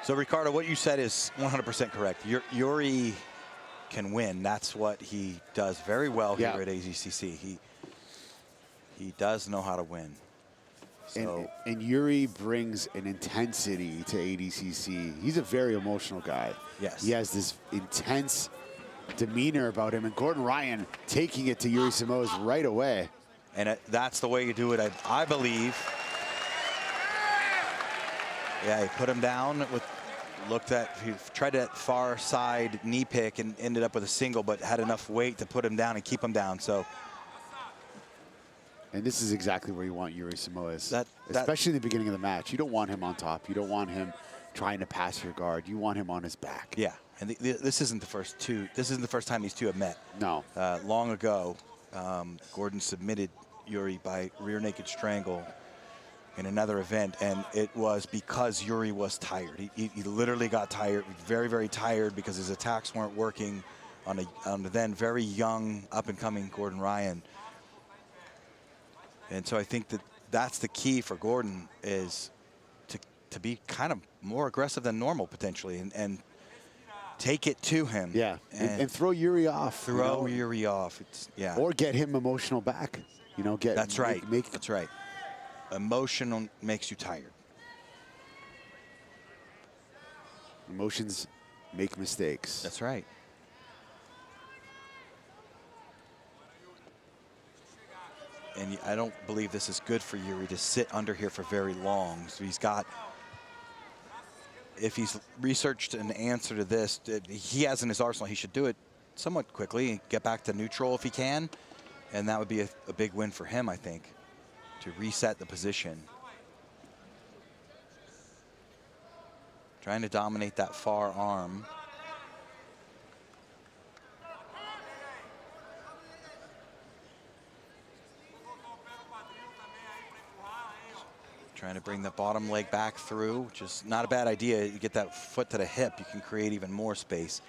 So, Ricardo, what you said is 100% correct. Yuri can win. That's what he does very well here at ADCC. He does know how to win. So, and Yuri brings an intensity to ADCC. He's a very emotional guy. Yes. He has this intense demeanor about him, and Gordon Ryan taking it to Yuri Simoes right away. And that's the way you do it, I believe. Yeah, he put him down with, he tried that far side knee pick and ended up with a single, but had enough weight to put him down and keep him down. So. And this is exactly where you want Yuri Simoes, especially in the beginning of the match. You don't want him on top. You don't want him trying to pass your guard. You want him on his back. Yeah, and this isn't the first two. This isn't the first time these two have met. No. Long ago, Gordon submitted Yuri by rear naked strangle in another event, and it was because Yuri was tired. He literally got tired, very, very tired, because his attacks weren't working on the then very young, up-and-coming Gordon Ryan. And so I think that's the key for Gordon, is to be kind of more aggressive than normal potentially, and take it to him. Yeah, and throw Yuri off. Throw Yuri off. Or get him emotional back. That's right. That's right. Emotional makes you tired. Emotions make mistakes. That's right. And I don't believe this is good for Yuri to sit under here for very long. So if he's researched an answer to this, he has in his arsenal, he should do it somewhat quickly and get back to neutral if he can. And that would be a big win for him, I think, to reset the position. Trying to dominate that far arm. Trying to bring the bottom leg back through, which is not a bad idea. You get that foot to the hip, you can create even more space.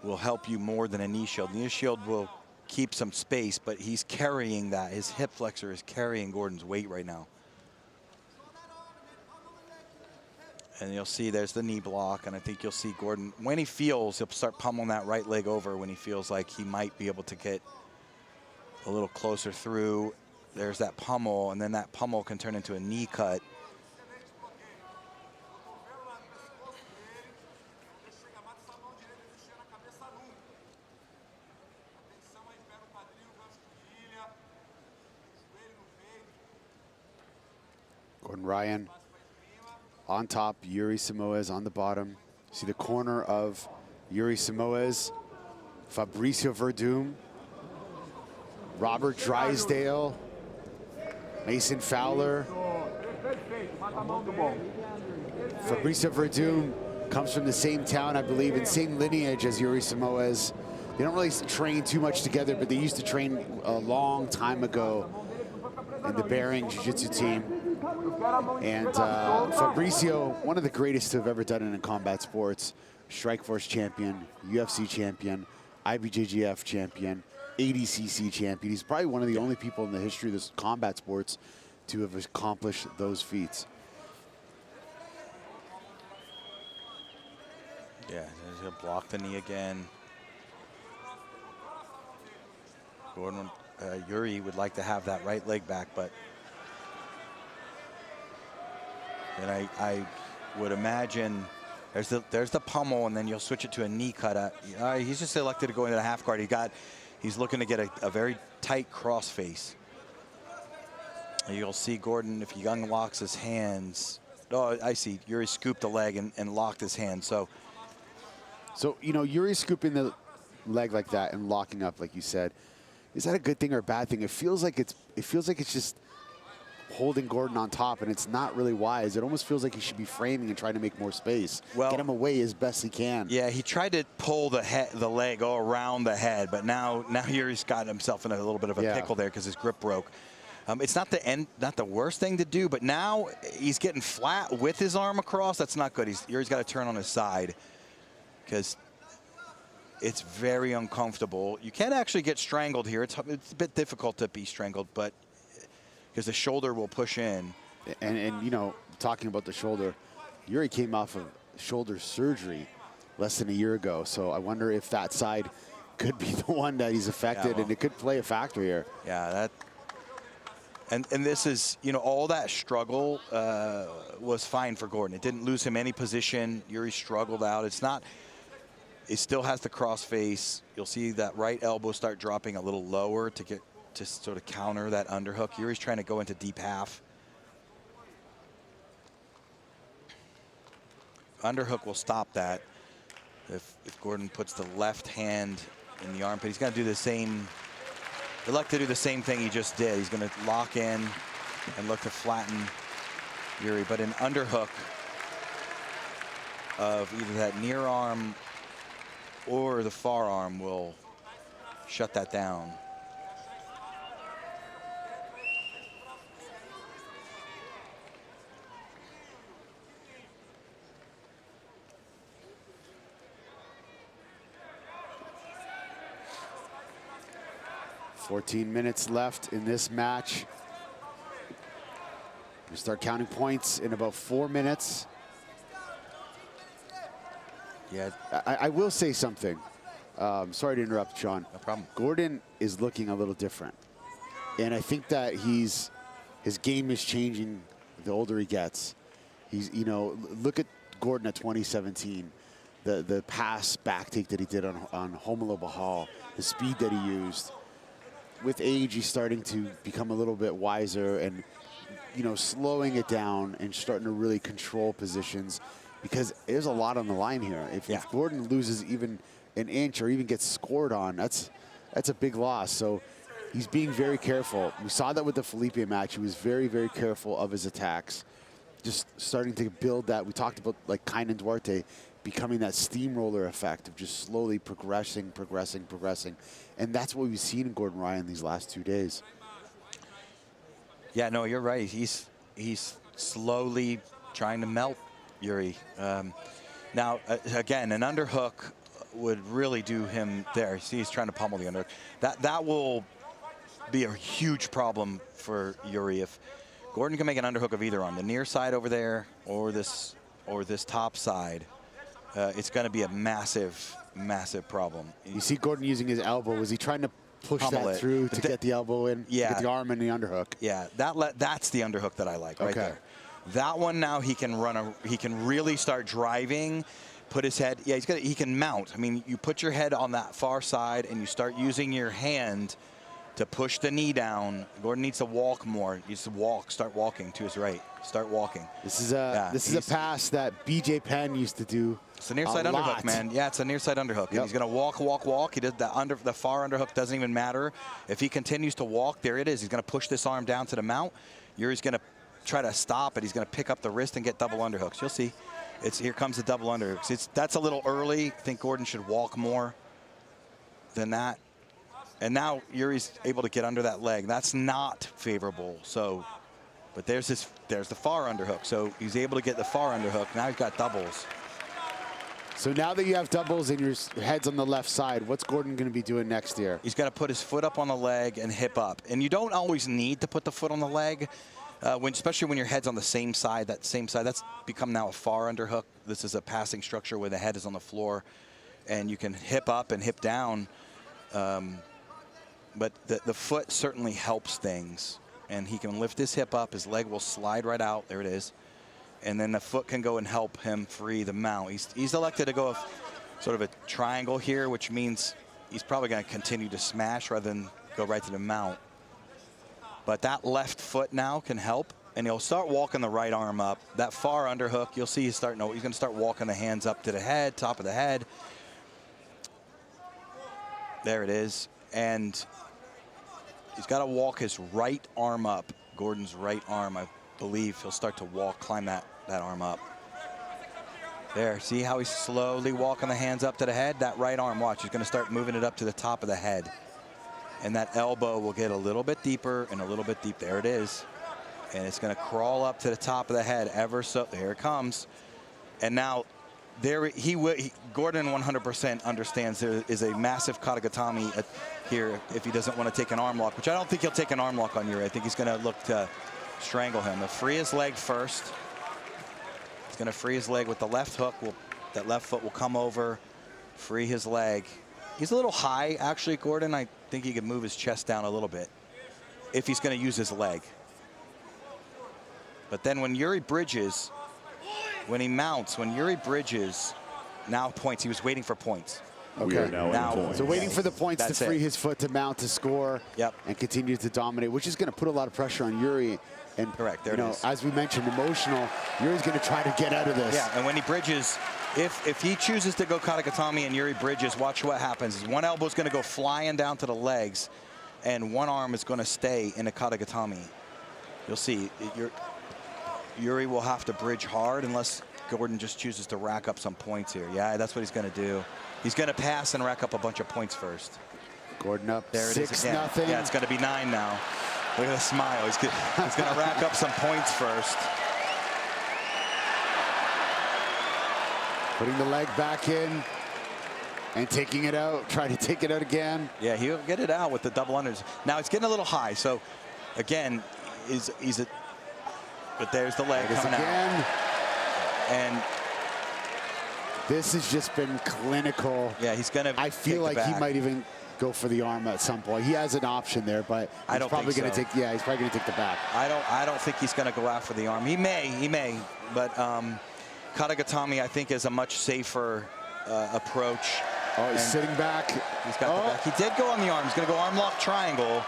Will help you more than a knee shield. Knee shield will keep some space, but he's carrying that. His hip flexor is carrying Gordon's weight right now. And you'll see there's the knee block, and I think you'll see Gordon, when he feels, he'll start pummeling that right leg over when he feels like he might be able to get a little closer through. There's that pummel, and then that pummel can turn into a knee cut. Gordon Ryan on top, Yuri Simoes on the bottom. See the corner of Yuri Simoes, Fabricio Verdum, Robert Drysdale, Mason Fowler. Fabricio Verdum comes from the same town, I believe, and same lineage as Yuri Simoes. They don't really train too much together, but they used to train a long time ago in the Bering Jiu-Jitsu team. And Fabricio, one of the greatest to have ever done it in combat sports, Strikeforce champion, UFC champion, IBJJF champion, ADCC champion. He's probably one of the only people in the history of this combat sports to have accomplished those feats. Yeah, he's gonna block the knee again. Gordon, Yuri would like to have that right leg back, but and I would imagine there's the pummel, and then you'll switch it to a knee cut. He's just elected to go into the half guard. He's looking to get a very tight cross face. You'll see Gordon, if he unlocks his hands. Oh, I see. Yuri scooped the leg and locked his hand. So Yuri scooping the leg like that and locking up, like you said, is that a good thing or a bad thing? It feels like it's just holding Gordon on top, and it's not really wise. It almost feels like he should be framing and trying to make more space. Well, get him away as best he can. Yeah, he tried to pull the leg all around the head, but now Yuri's got himself in a little bit of a pickle there because his grip broke. It's not the worst thing to do, but now he's getting flat with his arm across. That's not good. Yuri's got to turn on his side because it's very uncomfortable. You can actually get strangled here. It's a bit difficult to be strangled, but because the shoulder will push in. And talking about the shoulder, Yuri came off of shoulder surgery less than a year ago, so I wonder if that side could be the one that he's affected, and it could play a factor here. Yeah, that. And this is, you know, all that struggle was fine for Gordon. It didn't lose him any position. Yuri struggled out. It's not. It still has the cross face. You'll see that right elbow start dropping a little lower to get to sort of counter that underhook. Yuri's trying to go into deep half. Underhook will stop that. If Gordon puts the left hand in the armpit, he's going to do the same. He'd like to do the same thing he just did. He's going to lock in and look to flatten Yuri. But an underhook of either that near arm or the far arm will shut that down. $14 minutes left in this match. We start counting points in about 4 minutes. Yeah, I will say something. Sorry to interrupt, Sean. No problem. Gordon is looking a little different, and I think that his game is changing the older he gets. He's, you know, look at Gordon at 2017, the pass back take that he did on Homolo Bahal, the speed that he used. With age, he's starting to become a little bit wiser and, you know, slowing it down and starting to really control positions, because there's a lot on the line here. If Gordon loses even an inch or even gets scored on, that's a big loss. So he's being very careful. We saw that with the Felipe match. He was very, very careful of his attacks. Just starting to build that. We talked about like Kainan Duarte becoming that steamroller effect of just slowly progressing. And that's what we've seen in Gordon Ryan these last 2 days. Yeah, no, you're right. He's slowly trying to melt Yuri. Now, again, an underhook would really do him there. See, he's trying to pummel the underhook. That will be a huge problem for Yuri if Gordon can make an underhook of either on the near side over there or this top side. It's going to be a massive problem. You see Gordon using his elbow. Was he trying to push that through to get the elbow in, get the arm in the underhook? Yeah, that's the underhook that I like right there. That one now he can he can really start driving, put his head. Yeah, he can mount. I mean, you put your head on that far side and you start using your hand to push the knee down. Gordon needs to walk more. He needs to walk, start walking to his right. Start walking. This is a pass that BJ Penn used to do. It's a near side underhook, man. Yeah, it's a near side underhook. And he's going to walk. He did the far underhook, doesn't even matter. If he continues to walk, there it is. He's going to push this arm down to the mount. Yuri's going to try to stop it. He's going to pick up the wrist and get double underhooks. You'll see. Here comes the double underhooks. That's a little early. I think Gordon should walk more than that. And now Yuri's able to get under that leg. That's not favorable. So, but there's the far underhook. So he's able to get the far underhook. Now he's got doubles. So now that you have doubles and your head's on the left side, what's Gordon going to be doing next here? He's got to put his foot up on the leg and hip up. And you don't always need to put the foot on the leg, especially when your head's on the same side. That same side, that's become now a far underhook. This is a passing structure where the head is on the floor, and you can hip up and hip down. But the foot certainly helps things. And he can lift his hip up. His leg will slide right out. There it is. And then the foot can go and help him free the mount. He's elected to go sort of a triangle here, which means he's probably going to continue to smash rather than go right to the mount. But that left foot now can help, and he'll start walking the right arm up. That far underhook, you'll see he's going to start walking the hands up to the head, top of the head. There it is. And he's got to walk his right arm up, Gordon's right arm. I believe he'll start to climb that arm up. There, see how he's slowly walking the hands up to the head? That right arm, watch, he's going to start moving it up to the top of the head. And that elbow will get a little bit deeper and a little bit deep. There it is. And it's going to crawl up to the top of the head ever so. There it comes. And now, Gordon 100% understands there is a massive Katagatami here if he doesn't want to take an arm lock, which I don't think he'll take an arm lock on Yuri. I think he's going to look to strangle him. He'll free his leg first. going to free his leg with the left hook. That left foot will come over, free his leg. He's a little high, actually, Gordon. I think he could move his chest down a little bit if he's going to use his leg. But then when Yuri bridges, when he mounts, when Yuri bridges, now points. He was waiting for points. Okay. Now So waiting for the points That's to free it. his foot to mount, to score, and continue to dominate, which is going to put a lot of pressure on Yuri. And correct, there it is. As we mentioned, emotional. Yuri's going to try to get out of this. Yeah, and when he bridges, if he chooses to go Katagatami and Yuri bridges, watch what happens. One elbow is going to go flying down to the legs, and one arm is going to stay in a Katagatami. You'll see. Yuri will have to bridge hard unless Gordon just chooses to rack up some points here. Yeah, that's what he's going to do. He's going to pass and rack up a bunch of points first. Gordon up there 6-0. Yeah, it's going to be 9 now. Look at the smile. He's going to rack up some points first. Putting the leg back in and taking it out. Try to take it out again. Yeah, he'll get it out with the double unders. Now it's getting a little high. So again, but there's the leg coming out. And this has just been clinical. Yeah, he's going to. I feel like he might even go for the arm at some point. He has an option there, but he's probably going to take. Yeah, he's probably going to take the back. I don't think he's going to go after the arm. He may, but Katagatami I think is a much safer approach. Oh, he's sitting back. He's got the back. He did go on the arm. He's going to go arm lock triangle.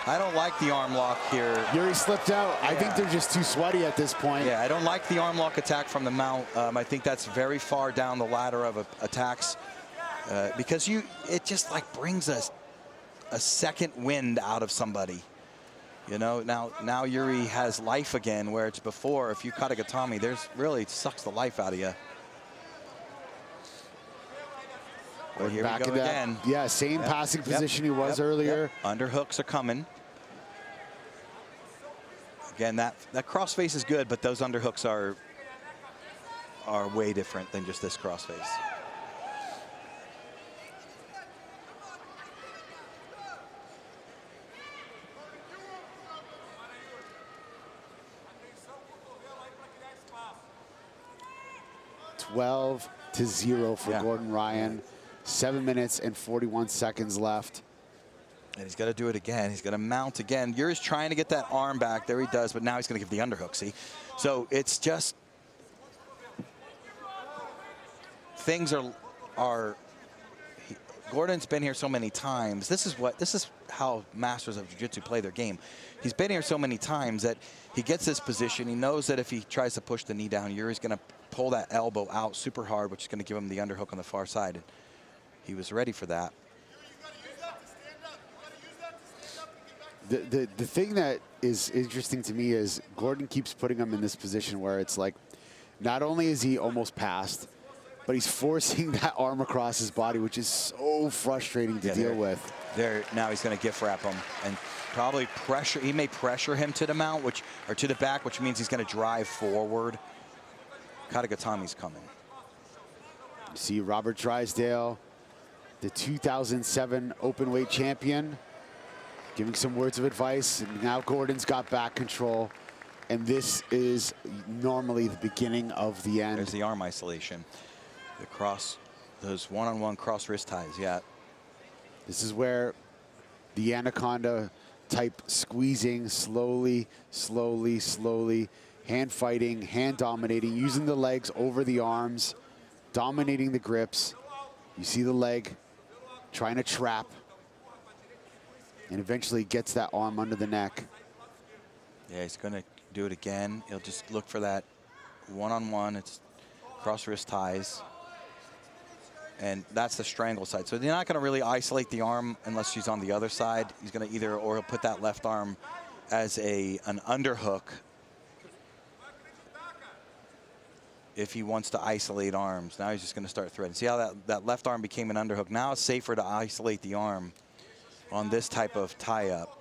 I don't like the arm lock here. Yuri slipped out. Yeah. I think they're just too sweaty at this point. Yeah, I don't like the arm lock attack from the mount. I think that's very far down the ladder of attacks because it just like brings a second wind out of somebody. You know, now Yuri has life again, where it's before, if you Katagatami, there's really sucks the life out of you. But here we go again. Yeah, same passing position he was earlier. Underhooks are coming. Again, that crossface is good, but those underhooks are way different than just this crossface. (12-0) for Gordon Ryan. 7 minutes and 41 seconds left. And he's got to do it again. He's going to mount again. Yuri's trying to get that arm back. There he does, but now he's going to give the underhook, see? So it's just... Things are Gordon's been here so many times. This is how masters of jiu-jitsu play their game. He's been here so many times that he gets this position. He knows that if he tries to push the knee down, Yuri's going to pull that elbow out super hard, which is going to give him the underhook on the far side. He was ready for that. The thing that is interesting to me is Gordon keeps putting him in this position where it's like, not only is he almost passed, but he's forcing that arm across his body, which is so frustrating to deal with. Now he's going to gift wrap him and probably pressure. He may pressure him to the mount, or to the back, which means he's going to drive forward. Katagatami's coming. You see Robert Drysdale, the 2007 openweight champion, giving some words of advice. And now Gordon's got back control. And this is normally the beginning of the end. There's the arm isolation. Those one-on-one cross wrist ties, yeah. This is where the anaconda type squeezing, slowly, slowly, slowly, hand fighting, hand dominating, using the legs over the arms, dominating the grips. You see the leg trying to trap, and eventually gets that arm under the neck. Yeah, he's going to do it again. He'll just look for that one-on-one. It's cross wrist ties. And that's the strangle side. So they're not going to really isolate the arm unless she's on the other side. He's going to or he'll put that left arm as an underhook if he wants to isolate arms. Now he's just going to start threading. See how that left arm became an underhook? Now it's safer to isolate the arm on this type of tie-up.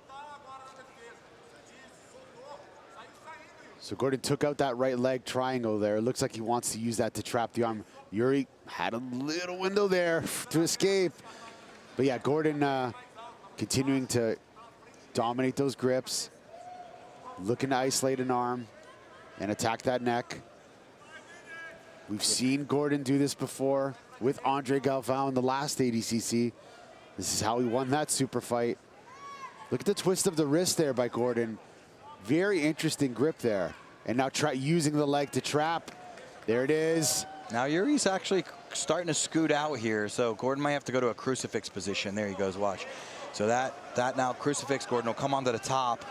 So Gordon took out that right leg triangle there. It looks like he wants to use that to trap the arm. Yuri had a little window there to escape. But yeah, Gordon continuing to dominate those grips, looking to isolate an arm and attack that neck. We've seen Gordon do this before with Andre Galvao in the last ADCC. This is how he won that super fight. Look at the twist of the wrist there by Gordon. Very interesting grip there. And now try using the leg to trap. There it is. Now Yuri's actually starting to scoot out here, so Gordon might have to go to a crucifix position. There he goes, watch. So that now crucifix, Gordon will come onto the top.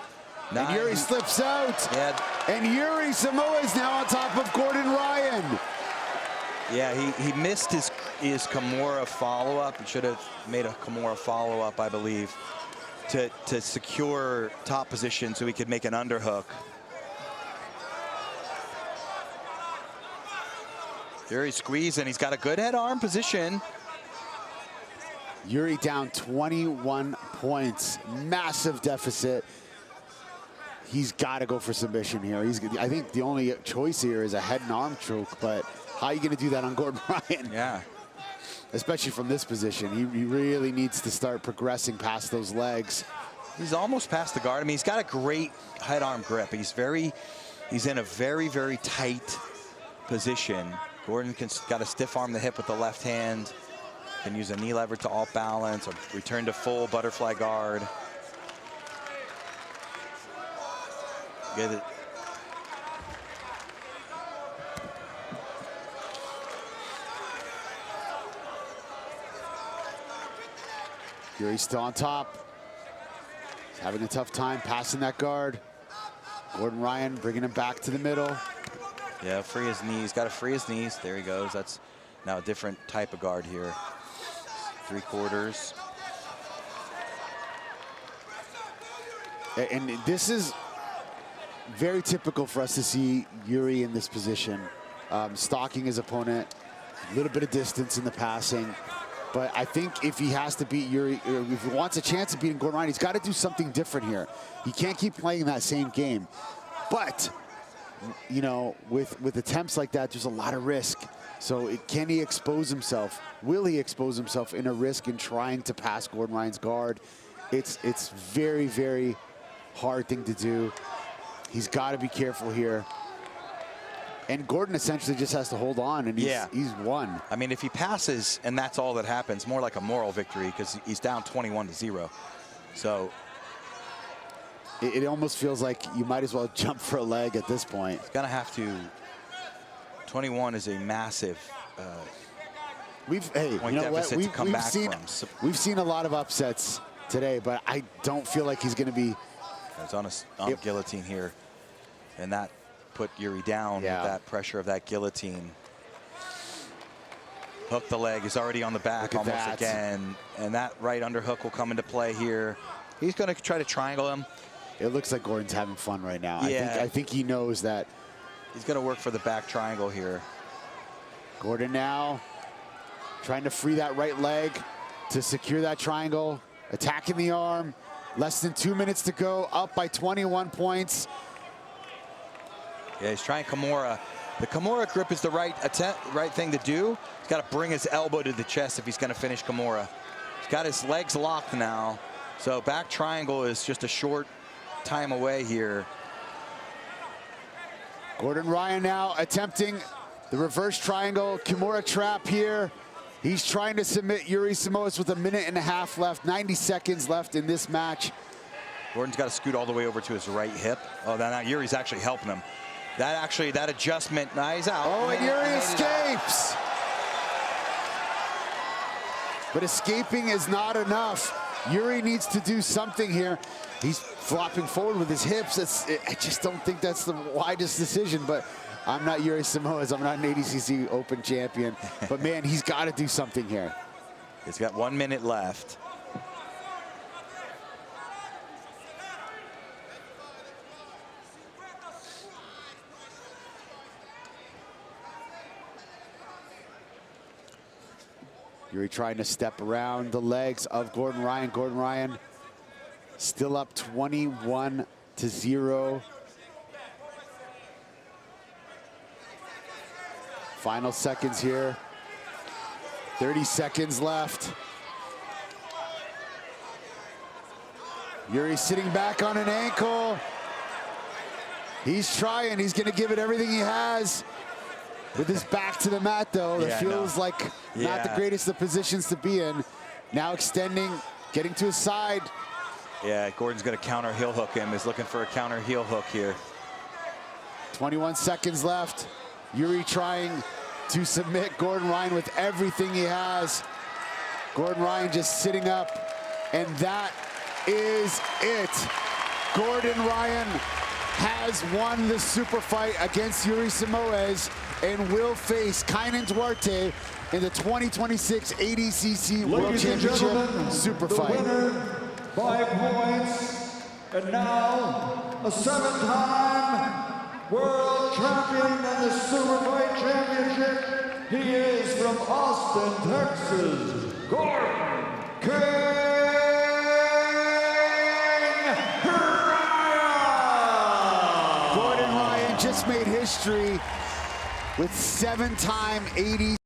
Now, and Yuri slips out. Yeah. And Yuri Simoes now on top of Gordon Ryan. Yeah, he missed his Kimura follow-up. He should have made a Kimura follow-up, I believe, to secure top position so he could make an underhook. Yuri squeezing. He's got a good head arm position. Yuri down 21 points. Massive deficit. He's got to go for submission here. I think the only choice here is a head and arm choke, but how are you going to do that on Gordon Ryan? Yeah. Especially from this position. He really needs to start progressing past those legs. He's almost past the guard. I mean, he's got a great head arm grip. He's in a very, very tight position. Gordon got to stiff arm the hip with the left hand. Can use a knee lever to alt balance or return to full butterfly guard. Get it. Yuri's still on top. He's having a tough time passing that guard. Gordon Ryan bringing him back to the middle. Yeah, free his knees. Got to free his knees. There he goes. That's now a different type of guard here. 3/4. And this is very typical for us to see Yuri in this position. Stalking his opponent, a little bit of distance in the passing. But I think if he has to beat Yuri, if he wants a chance of beating Gordon Ryan, he's got to do something different here. He can't keep playing that same game. But, you know, with attempts like that, there's a lot of risk. So can he expose himself? Will he expose himself in a risk in trying to pass Gordon Ryan's guard? It's very, very hard thing to do. He's got to be careful here. And Gordon essentially just has to hold on, and he's won. I mean, if he passes and that's all that happens, more like a moral victory because he's down 21-0. So it almost feels like you might as well jump for a leg at this point. He's gonna have to. 21 is a massive point deficit to come back from. We've seen a lot of upsets today, but I don't feel like he's going to be. It's on a guillotine here, and that put Yuri down with that pressure of that guillotine. Hook the leg is already on the back almost again, and that right underhook will come into play here. He's going to try to triangle him. It looks like Gordon's having fun right now. Yeah. I think he knows that. He's going to work for the back triangle here. Gordon now trying to free that right leg to secure that triangle. Attacking the arm. Less than 2 minutes to go. Up by 21 points. Yeah, he's trying Kimura. The Kimura grip is the right thing to do. He's got to bring his elbow to the chest if he's going to finish Kimura. He's got his legs locked now. So back triangle is just a short time away here. Gordon Ryan now attempting the reverse triangle Kimura trap here. He's trying to submit Yuri Simoes with 1.5 minutes left, 90 seconds left in this match. Gordon's got to scoot all the way over to his right hip. Oh, now Yuri's actually helping him. That adjustment, now he's out. Oh, and Yuri escapes. But escaping is not enough. Yuri needs to do something here. He's flopping forward with his hips. I just don't think that's the widest decision, but I'm not Yuri Simoes. I'm not an ADCC Open champion. But, man, he's got to do something here. He's got 1 minute left. Yuri trying to step around the legs of Gordon Ryan. Gordon Ryan still up 21-0. Final seconds here. 30 seconds left. Yuri sitting back on an ankle. He's trying. He's going to give it everything he has. with his back to the mat, though. That feels like not the greatest of positions to be in. Now extending, getting to his side. Yeah, Gordon's going to counter heel hook him. He's looking for a counter heel hook here. 21 seconds left. Yuri trying to submit Gordon Ryan with everything he has. Gordon Ryan just sitting up, and that is it. Gordon Ryan has won the super fight against Yuri Simoes and will face Kainan Duarte in the 2026 ADCC World Championship super fight. Winner by points, and now a 7-time World Champion in the Superfight Championship. He is from Austin, Texas, Gordon Ryan. Gordon Ryan just made history with 7-time ADCC